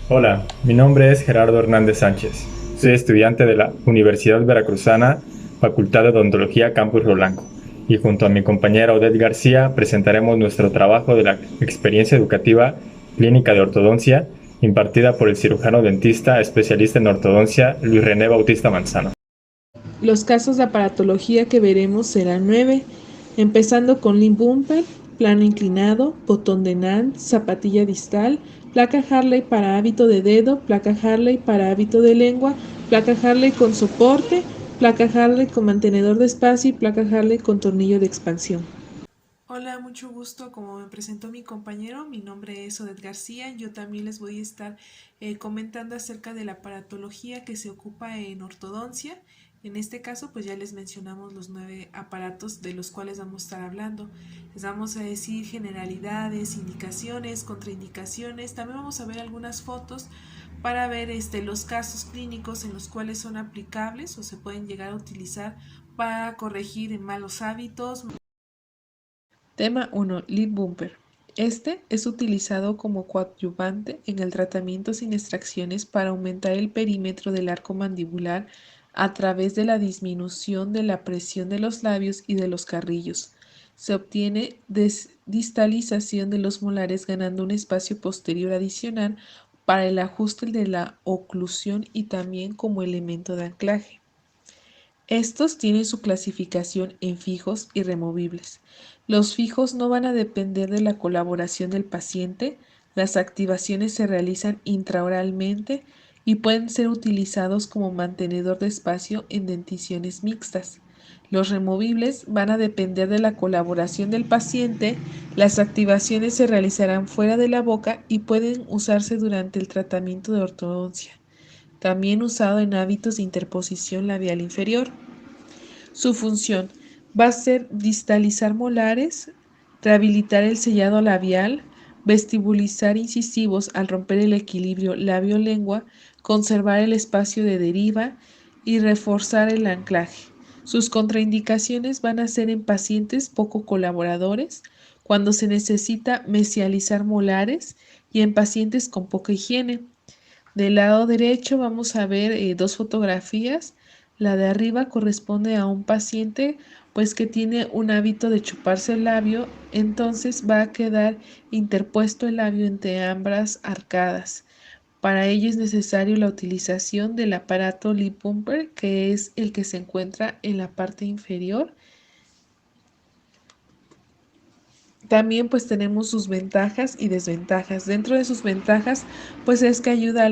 Hola, mi nombre es Gerardo Hernández Sánchez. Soy estudiante de la Universidad Veracruzana, Facultad de Odontología Campus Río Blanco, y junto a mi compañera Odette García presentaremos nuestro trabajo de la experiencia educativa clínica de ortodoncia impartida por el cirujano dentista especialista en ortodoncia Luis René Bautista Manzano. Los casos de aparatología que veremos serán 9, empezando con limb bumper, plano inclinado, botón de NAND, zapatilla distal, placa Harley para hábito de dedo, placa Harley para hábito de lengua, placa Harley con soporte, placa Harley con mantenedor de espacio y placa Harley con tornillo de expansión. Hola, mucho gusto. Como me presentó mi compañero, mi nombre es Odette García. Yo también les voy a estar comentando acerca de la aparatología que se ocupa en ortodoncia. En este caso, pues ya les mencionamos los 9 aparatos de los cuales vamos a estar hablando. Les vamos a decir generalidades, indicaciones, contraindicaciones. También vamos a ver algunas fotos para ver los casos clínicos en los cuales son aplicables o se pueden llegar a utilizar para corregir malos hábitos. Tema 1. Lip bumper. Este es utilizado como coadyuvante en el tratamiento sin extracciones para aumentar el perímetro del arco mandibular a través de la disminución de la presión de los labios y de los carrillos. Se obtiene distalización de los molares ganando un espacio posterior adicional para el ajuste de la oclusión y también como elemento de anclaje. Estos tienen su clasificación en fijos y removibles. Los fijos no van a depender de la colaboración del paciente, las activaciones se realizan intraoralmente y pueden ser utilizados como mantenedor de espacio en denticiones mixtas. Los removibles van a depender de la colaboración del paciente, las activaciones se realizarán fuera de la boca y pueden usarse durante el tratamiento de ortodoncia, también usado en hábitos de interposición labial inferior. Su función va a ser distalizar molares, rehabilitar el sellado labial, vestibulizar incisivos al romper el equilibrio labio-lengua, conservar el espacio de deriva y reforzar el anclaje. Sus contraindicaciones van a ser en pacientes poco colaboradores, cuando se necesita mesializar molares y en pacientes con poca higiene. Del lado derecho vamos a ver dos fotografías. La de arriba corresponde a un paciente pues que tiene un hábito de chuparse el labio, entonces va a quedar interpuesto el labio entre ambas arcadas. Para ello es necesario la utilización del aparato lip bumper, que es el que se encuentra en la parte inferior. También pues tenemos sus ventajas y desventajas. Dentro de sus ventajas pues es que ayuda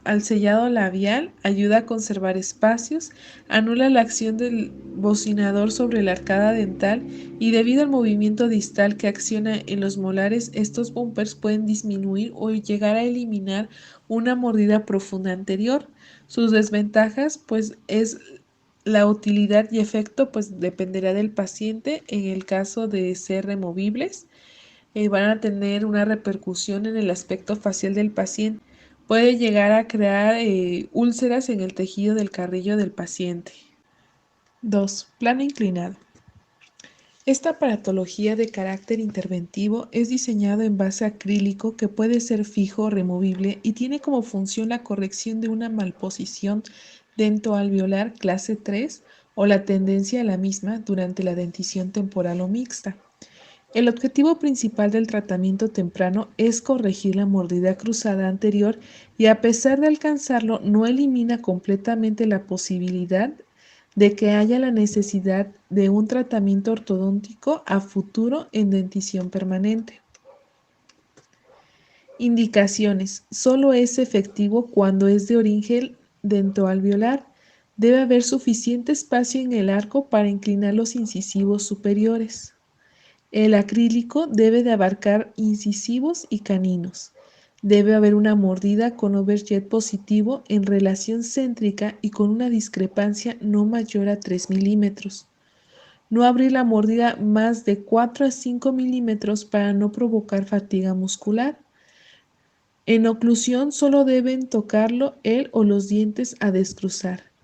al sellado labial, ayuda a conservar espacios, anula la acción del bocinador sobre la arcada dental y debido al movimiento distal que acciona en los molares, estos bumpers pueden disminuir o llegar a eliminar una mordida profunda anterior. Sus desventajas pues es la utilidad y efecto pues dependerá del paciente. En el caso de ser removibles, van a tener una repercusión en el aspecto facial del paciente. Puede llegar a crear úlceras en el tejido del carrillo del paciente. 2. Plano inclinado. Esta aparatología de carácter interventivo es diseñado en base acrílico que puede ser fijo o removible y tiene como función la corrección de una malposición dentoalveolar clase 3 o la tendencia a la misma durante la dentición temporal o mixta. El objetivo principal del tratamiento temprano es corregir la mordida cruzada anterior y a pesar de alcanzarlo no elimina completamente la posibilidad de que haya la necesidad de un tratamiento ortodóntico a futuro en dentición permanente. Indicaciones. Solo es efectivo cuando es de origen dentoalveolar. Debe haber suficiente espacio en el arco para inclinar los incisivos superiores. El acrílico debe de abarcar incisivos y caninos. Debe haber una mordida con overjet positivo en relación céntrica y con una discrepancia no mayor a 3 milímetros. No abrir la mordida más de 4 a 5 milímetros para no provocar fatiga muscular. En oclusión solo deben tocarlo él o los dientes a descruzar.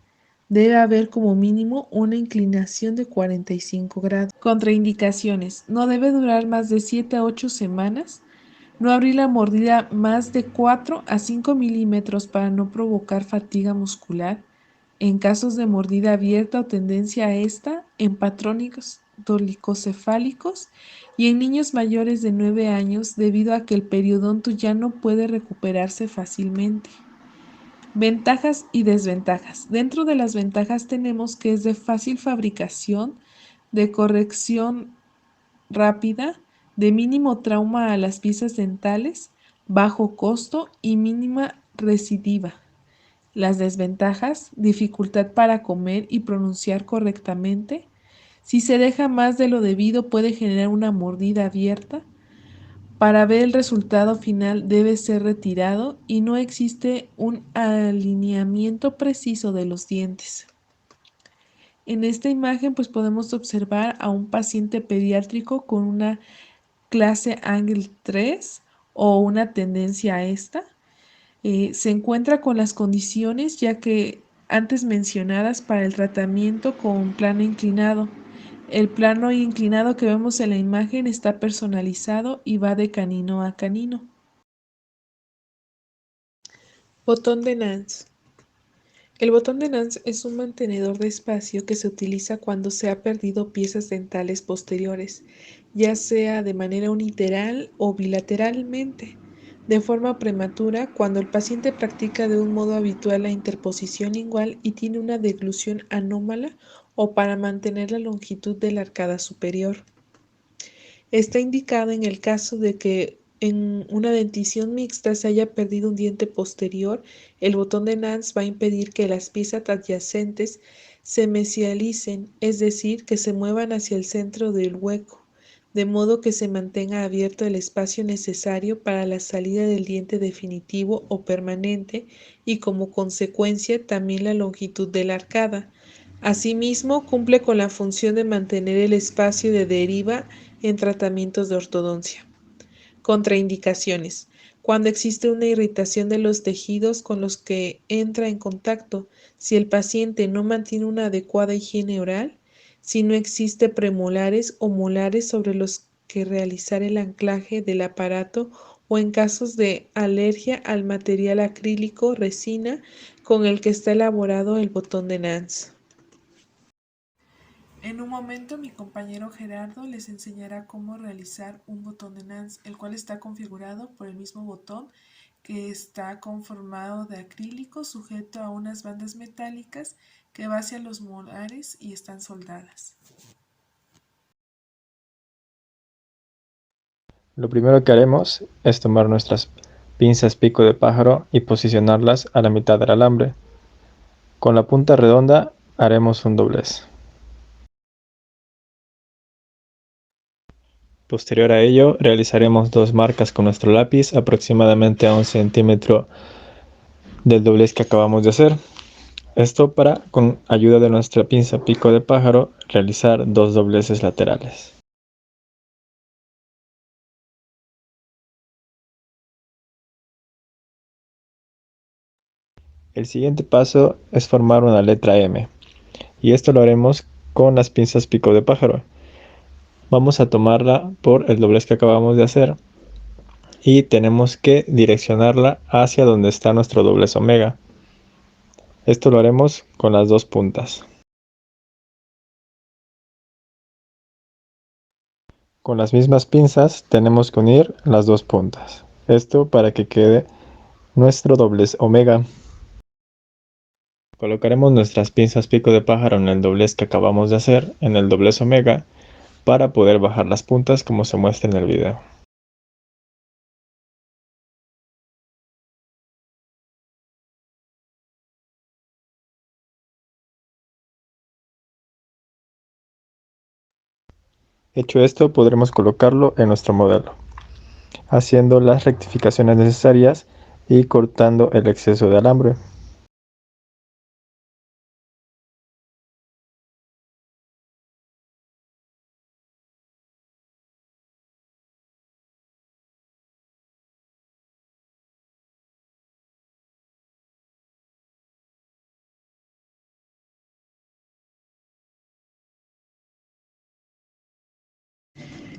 Debe haber como mínimo una inclinación de 45 grados. Contraindicaciones. No debe durar más de 7 a 8 semanas. No abrir la mordida más de 4 a 5 milímetros para no provocar fatiga muscular. En casos de mordida abierta o tendencia a esta, en patrones dolicocefálicos y en niños mayores de 9 años debido a que el periodonto ya no puede recuperarse fácilmente. Ventajas y desventajas. Dentro de las ventajas tenemos que es de fácil fabricación, de corrección rápida, de mínimo trauma a las piezas dentales, bajo costo y mínima recidiva. Las desventajas, dificultad para comer y pronunciar correctamente. Si se deja más de lo debido puede generar una mordida abierta. Para ver el resultado final debe ser retirado y no existe un alineamiento preciso de los dientes. En esta imagen pues podemos observar a un paciente pediátrico con una clase Angle 3 o una tendencia a esta. Se encuentra con las condiciones ya que antes mencionadas para el tratamiento con plano inclinado. El plano inclinado que vemos en la imagen está personalizado y va de canino a canino. Botón de Nance. El botón de Nance es un mantenedor de espacio que se utiliza cuando se ha perdido piezas dentales posteriores, ya sea de manera unilateral o bilateralmente, de forma prematura cuando el paciente practica de un modo habitual la interposición lingual y tiene una deglución anómala o para mantener la longitud de la arcada superior. Está indicado en el caso de que en una dentición mixta se haya perdido un diente posterior, el botón de Nance va a impedir que las piezas adyacentes se mesialicen, es decir, que se muevan hacia el centro del hueco, de modo que se mantenga abierto el espacio necesario para la salida del diente definitivo o permanente y como consecuencia también la longitud de la arcada. Asimismo, cumple con la función de mantener el espacio de deriva en tratamientos de ortodoncia. Contraindicaciones. Cuando existe una irritación de los tejidos con los que entra en contacto, si el paciente no mantiene una adecuada higiene oral, si no existe premolares o molares sobre los que realizar el anclaje del aparato o en casos de alergia al material acrílico resina con el que está elaborado el botón de Nance. En un momento mi compañero Gerardo les enseñará cómo realizar un botón de Nance, el cual está configurado por el mismo botón que está conformado de acrílico sujeto a unas bandas metálicas que va hacia los molares y están soldadas. Lo primero que haremos es tomar nuestras pinzas pico de pájaro y posicionarlas a la mitad del alambre. Con la punta redonda haremos un doblez. Posterior a ello, realizaremos dos marcas con nuestro lápiz aproximadamente a 1 centímetro del doblez que acabamos de hacer. Esto para, con ayuda de nuestra pinza pico de pájaro, realizar dos dobleces laterales. El siguiente paso es formar una letra M, y esto lo haremos con las pinzas pico de pájaro. Vamos a tomarla por el doblez que acabamos de hacer y tenemos que direccionarla hacia donde está nuestro doblez omega. Esto lo haremos con las dos puntas. Con las mismas pinzas tenemos que unir las dos puntas. Esto para que quede nuestro doblez omega. Colocaremos nuestras pinzas pico de pájaro en el doblez que acabamos de hacer, en el doblez omega, para poder bajar las puntas como se muestra en el video. Hecho esto, podremos colocarlo en nuestro modelo, haciendo las rectificaciones necesarias y cortando el exceso de alambre.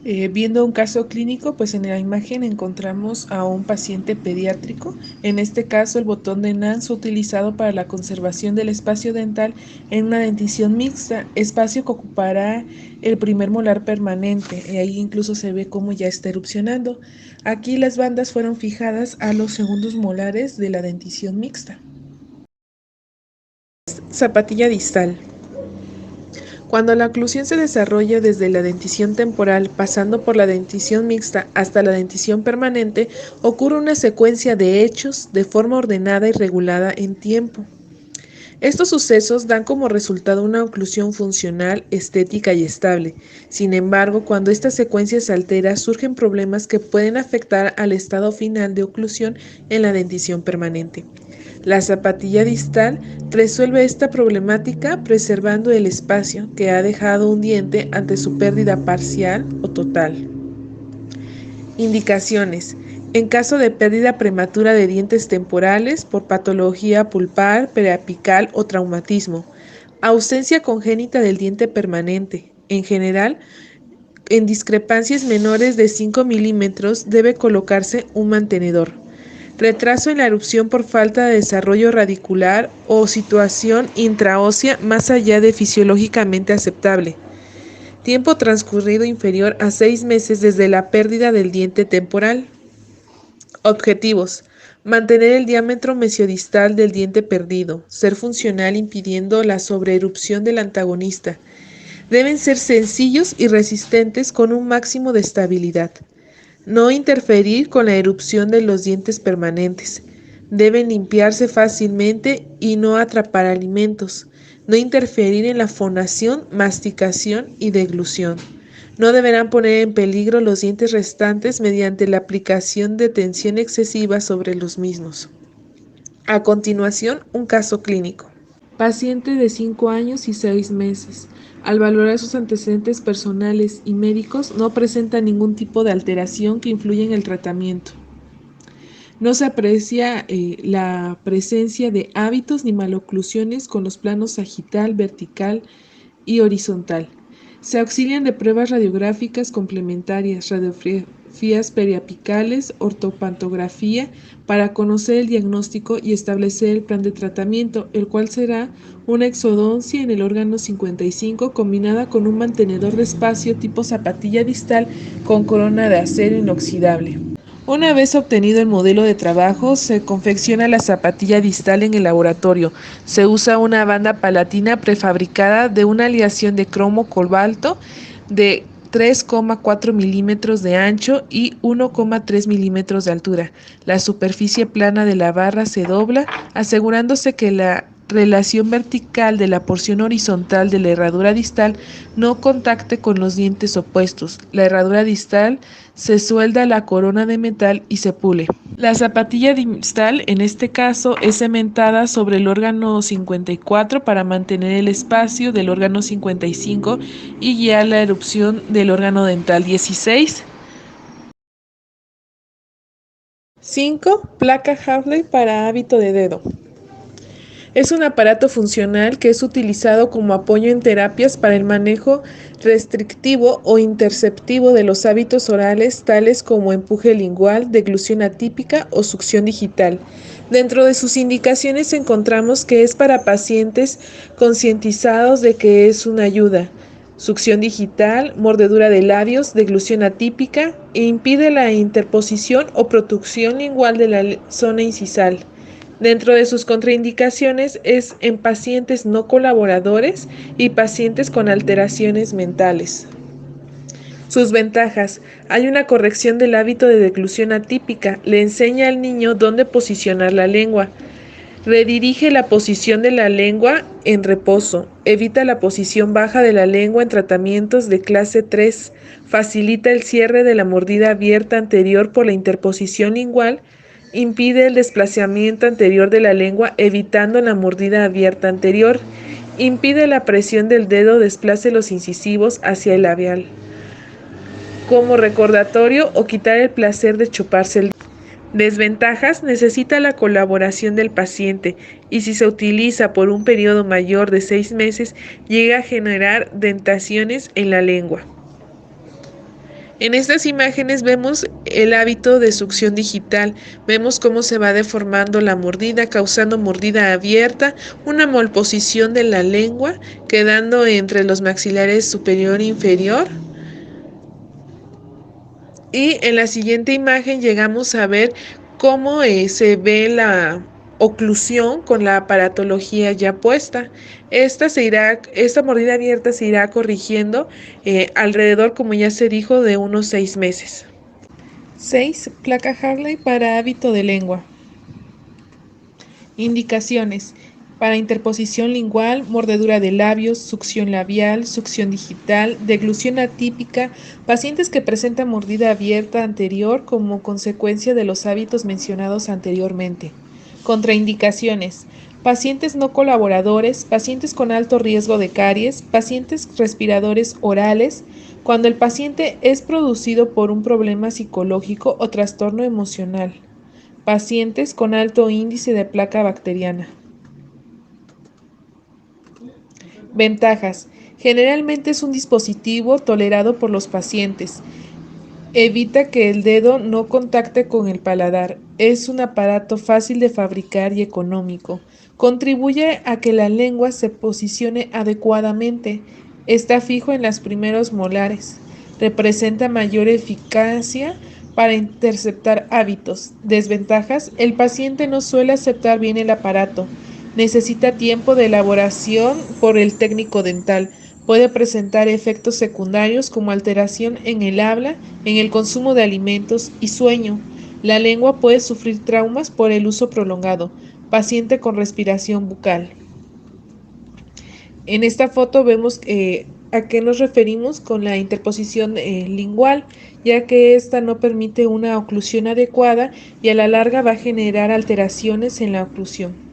Viendo un caso clínico, pues en la imagen encontramos a un paciente pediátrico. En este caso, el botón de NANS fue utilizado para la conservación del espacio dental en una dentición mixta, espacio que ocupará el primer molar permanente. Y ahí incluso se ve cómo ya está erupcionando. Aquí las bandas fueron fijadas a los segundos molares de la dentición mixta. Zapatilla distal. Cuando la oclusión se desarrolla desde la dentición temporal, pasando por la dentición mixta hasta la dentición permanente, ocurre una secuencia de hechos de forma ordenada y regulada en tiempo. Estos sucesos dan como resultado una oclusión funcional, estética y estable. Sin embargo, cuando esta secuencia se altera, surgen problemas que pueden afectar al estado final de oclusión en la dentición permanente. La zapatilla distal resuelve esta problemática preservando el espacio que ha dejado un diente ante su pérdida parcial o total. Indicaciones. En caso de pérdida prematura de dientes temporales por patología pulpar, periapical o traumatismo. Ausencia congénita del diente permanente. En general, en discrepancias menores de 5 milímetros debe colocarse un mantenedor. Retraso en la erupción por falta de desarrollo radicular o situación intraósea más allá de fisiológicamente aceptable. Tiempo transcurrido inferior a 6 meses desde la pérdida del diente temporal. Objetivos. Mantener el diámetro mesiodistal del diente perdido. Ser funcional impidiendo la sobreerupción del antagonista. Deben ser sencillos y resistentes con un máximo de estabilidad. No interferir con la erupción de los dientes permanentes. Deben limpiarse fácilmente y no atrapar alimentos. No interferir en la fonación, masticación y deglución. No deberán poner en peligro los dientes restantes mediante la aplicación de tensión excesiva sobre los mismos. A continuación, un caso clínico. Paciente de 5 años y 6 meses. Al valorar sus antecedentes personales y médicos, no presenta ningún tipo de alteración que influya en el tratamiento. No se aprecia la presencia de hábitos ni maloclusiones con los planos sagital, vertical y horizontal. Se auxilian de pruebas radiográficas complementarias, radiografías periapicales, ortopantografía, para conocer el diagnóstico y establecer el plan de tratamiento, el cual será una exodoncia en el órgano 55 combinada con un mantenedor de espacio tipo zapatilla distal con corona de acero inoxidable. Una vez obtenido el modelo de trabajo, se confecciona la zapatilla distal en el laboratorio. Se usa una banda palatina prefabricada de una aleación de cromo cobalto de 3,4 milímetros de ancho y 1,3 milímetros de altura. La superficie plana de la barra se dobla, asegurándose que la relación vertical de la porción horizontal de la herradura distal no contacte con los dientes opuestos. La herradura distal se suelda la corona de metal y se pule. La zapatilla distal, en este caso, es cementada sobre el órgano 54 para mantener el espacio del órgano 55 y guiar la erupción del órgano dental 16. 5. Placa Hartley para hábito de dedo. Es un aparato funcional que es utilizado como apoyo en terapias para el manejo restrictivo o interceptivo de los hábitos orales, tales como empuje lingual, deglución atípica o succión digital. Dentro de sus indicaciones encontramos que es para pacientes concientizados de que es una ayuda. Succión digital, mordedura de labios, deglución atípica e impide la interposición o protrusión lingual de la zona incisal. Dentro de sus contraindicaciones es en pacientes no colaboradores y pacientes con alteraciones mentales. Sus ventajas. Hay una corrección del hábito de deglución atípica. Le enseña al niño dónde posicionar la lengua. Redirige la posición de la lengua en reposo. Evita la posición baja de la lengua en tratamientos de clase 3. Facilita el cierre de la mordida abierta anterior por la interposición lingual. Impide el desplazamiento anterior de la lengua evitando la mordida abierta anterior. Impide la presión del dedo desplace los incisivos hacia el labial. Como recordatorio o quitar el placer de chuparse el dedo. Desventajas: necesita la colaboración del paciente y si se utiliza por un periodo mayor de 6 meses llega a generar dentaciones en la lengua. En estas imágenes vemos el hábito de succión digital, vemos cómo se va deformando la mordida, causando mordida abierta, una malposición de la lengua, quedando entre los maxilares superior e inferior. Y en la siguiente imagen llegamos a ver cómo se ve la oclusión con la aparatología ya puesta. Esta mordida abierta se irá corrigiendo alrededor, como ya se dijo, de unos 6 meses. 6. Placa Hartley para hábito de lengua. Indicaciones: para interposición lingual, mordedura de labios, succión labial, succión digital, deglución atípica, pacientes que presentan mordida abierta anterior como consecuencia de los hábitos mencionados anteriormente. Contraindicaciones: pacientes no colaboradores, pacientes con alto riesgo de caries, pacientes respiradores orales, cuando el paciente es producido por un problema psicológico o trastorno emocional, pacientes con alto índice de placa bacteriana. Ventajas: generalmente es un dispositivo tolerado por los pacientes. Evita que el dedo no contacte con el paladar. Es un aparato fácil de fabricar y económico. Contribuye a que la lengua se posicione adecuadamente. Está fijo en los primeros molares. Representa mayor eficacia para interceptar hábitos. Desventajas: el paciente no suele aceptar bien el aparato. Necesita tiempo de elaboración por el técnico dental. Puede presentar efectos secundarios como alteración en el habla, en el consumo de alimentos y sueño. La lengua puede sufrir traumas por el uso prolongado. Paciente con respiración bucal. En esta foto vemos a qué nos referimos con la interposición lingual, ya que esta no permite una oclusión adecuada y a la larga va a generar alteraciones en la oclusión.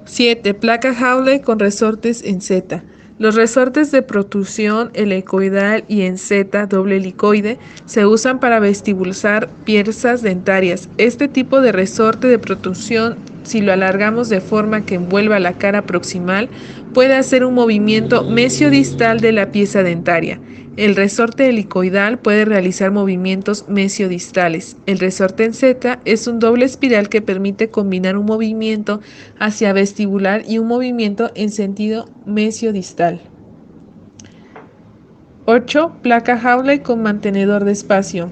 7. Placa Hartley con resortes en Z. Los resortes de protrusión helicoidal y en Z doble helicoide se usan para vestibulizar piezas dentarias. Este tipo de resorte de protrusión, si lo alargamos de forma que envuelva la cara proximal, puede hacer un movimiento mesiodistal de la pieza dentaria. El resorte helicoidal puede realizar movimientos mesiodistales. El resorte en Z es un doble espiral que permite combinar un movimiento hacia vestibular y un movimiento en sentido mesiodistal. 8. Placa Hartley con mantenedor de espacio.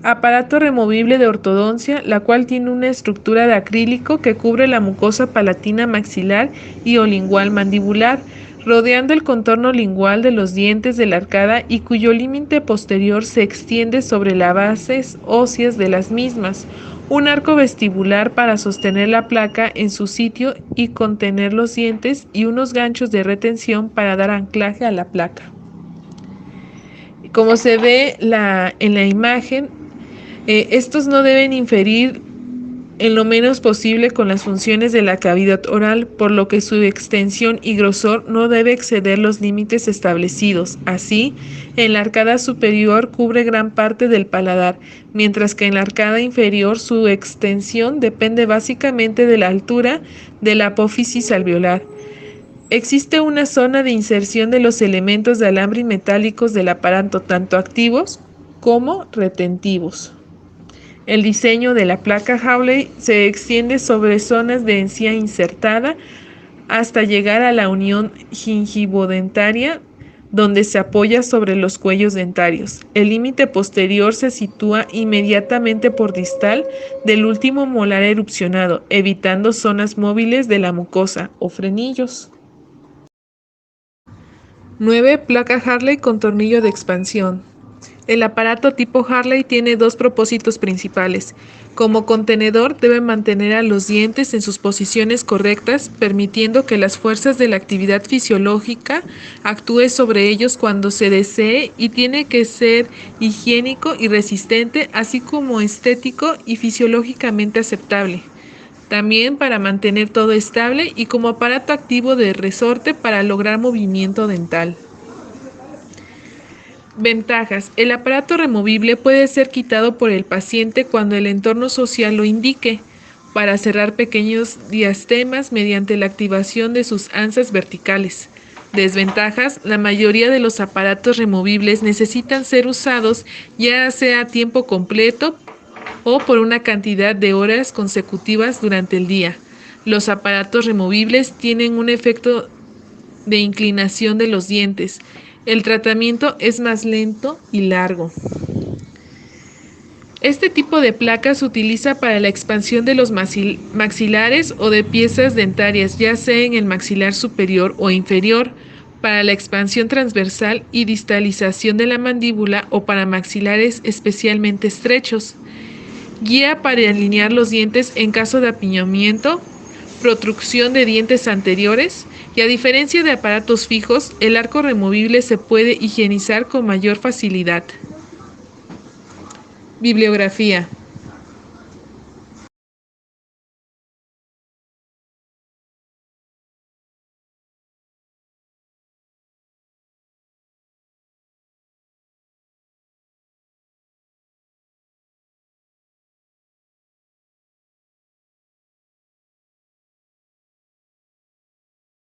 Aparato removible de ortodoncia, la cual tiene una estructura de acrílico que cubre la mucosa palatina maxilar y o lingual mandibular, rodeando el contorno lingual de los dientes de la arcada y cuyo límite posterior se extiende sobre las bases óseas de las mismas. Un arco vestibular para sostener la placa en su sitio y contener los dientes y unos ganchos de retención para dar anclaje a la placa. Como se ve en la imagen, estos no deben inferir en lo menos posible con las funciones de la cavidad oral, por lo que su extensión y grosor no debe exceder los límites establecidos. Así, en la arcada superior cubre gran parte del paladar, mientras que en la arcada inferior su extensión depende básicamente de la altura de la apófisis alveolar. Existe una zona de inserción de los elementos de alambre y metálicos del aparato, tanto activos como retentivos. El diseño de la placa Hartley se extiende sobre zonas de encía insertada hasta llegar a la unión gingivodentaria, donde se apoya sobre los cuellos dentarios. El límite posterior se sitúa inmediatamente por distal del último molar erupcionado, evitando zonas móviles de la mucosa o frenillos. 9. Placa Hartley con tornillo de expansión. El aparato tipo Hartley tiene dos propósitos principales. Como contenedor, debe mantener a los dientes en sus posiciones correctas, permitiendo que las fuerzas de la actividad fisiológica actúe sobre ellos cuando se desee, y tiene que ser higiénico y resistente, así como estético y fisiológicamente aceptable. También para mantener todo estable y como aparato activo de resorte para lograr movimiento dental. Ventajas: el aparato removible puede ser quitado por el paciente cuando el entorno social lo indique, para cerrar pequeños diastemas mediante la activación de sus anzas verticales. Desventajas: la mayoría de los aparatos removibles necesitan ser usados ya sea a tiempo completo o por una cantidad de horas consecutivas durante el día. Los aparatos removibles tienen un efecto de inclinación de los dientes. El tratamiento es más lento y largo. Este tipo de placa se utiliza para la expansión de los maxilares o de piezas dentarias, ya sea en el maxilar superior o inferior, para la expansión transversal y distalización de la mandíbula o para maxilares especialmente estrechos. Guía para alinear los dientes en caso de apiñamiento, protrusión de dientes anteriores, y a diferencia de aparatos fijos, el arco removible se puede higienizar con mayor facilidad. Bibliografía.